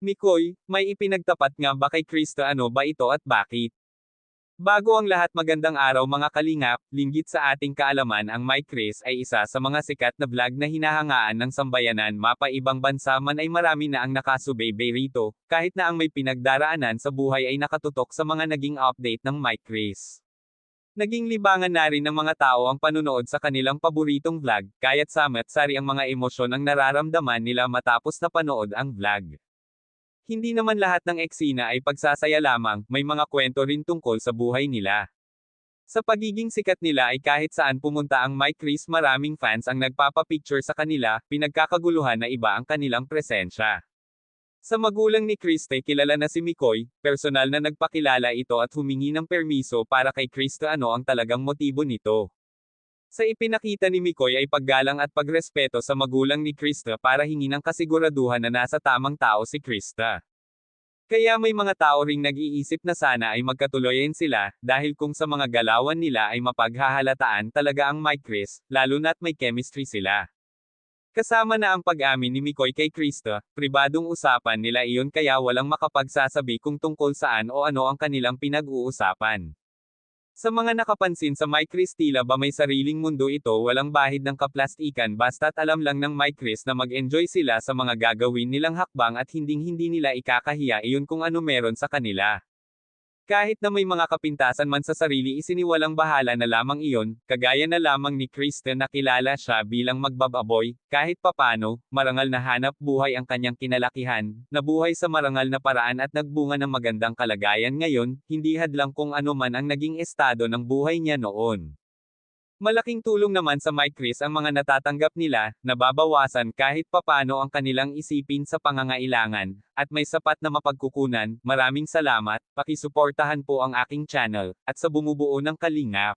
Mikoy, may ipinagtapat nga ba kay Kristo ano ba ito at bakit? Bago ang lahat magandang araw mga kalingap, linggit sa ating kaalaman ang Mike Chris ay isa sa mga sikat na vlog na hinahangaan ng sambayanan mapa-ibang bansa man ay marami na ang nakasubaybay rito, kahit na ang may pinagdaraanan sa buhay ay nakatutok sa mga naging update ng Mike Chris. Naging libangan na rin ng mga tao ang panunood sa kanilang paboritong vlog, kaya't samat-sari ang mga emosyon ang nararamdaman nila matapos na panood ang vlog. Hindi naman lahat ng eksena ay pagsasaya lamang, may mga kwento rin tungkol sa buhay nila. Sa pagiging sikat nila ay kahit saan pumunta ang Mike Chris maraming fans ang nagpapapicture sa kanila, pinagkakaguluhan na iba ang kanilang presensya. Sa magulang ni Kriste kilala na si Mikoy, personal na nagpakilala ito at humingi ng permiso para kay Kriste ano ang talagang motibo nito. Sa ipinakita ni Mikoy ay paggalang at pagrespeto sa magulang ni Krista para hingi ng kasiguraduhan na nasa tamang tao si Krista. Kaya may mga tao ring nag-iisip na sana ay magkatuloyan sila, dahil kung sa mga galawan nila ay mapaghahalataan talaga ang Mike Chris, lalo na't may chemistry sila. Kasama na ang pag-amin ni Mikoy kay Krista, pribadong usapan nila iyon kaya walang makapagsasabi kung tungkol saan o ano ang kanilang pinag-uusapan. Sa mga nakapansin sa Mike Chris tila ba may sariling mundo ito walang bahid ng kaplastikan basta't alam lang ng Mike Chris na mag-enjoy sila sa mga gagawin nilang hakbang at hinding-hindi nila ikakahiya iyon kung ano meron sa kanila. Kahit na may mga kapintasan man sa sarili isiniwalang bahala na lamang iyon, kagaya na lamang ni Kristen na kilala siya bilang magbababoy, kahit papano, marangal na hanap buhay ang kanyang kinalakihan, nabuhay sa marangal na paraan at nagbunga ng magandang kalagayan ngayon, hindi hadlang kung ano man ang naging estado ng buhay niya noon. Malaking tulong naman sa Mike Chris ang mga natatanggap nila, nababawasan kahit papano ang kanilang isipin sa pangangailangan, at may sapat na mapagkukunan. Maraming salamat, pakisuportahan po ang aking channel, at sa bumubuo ng Kalingap.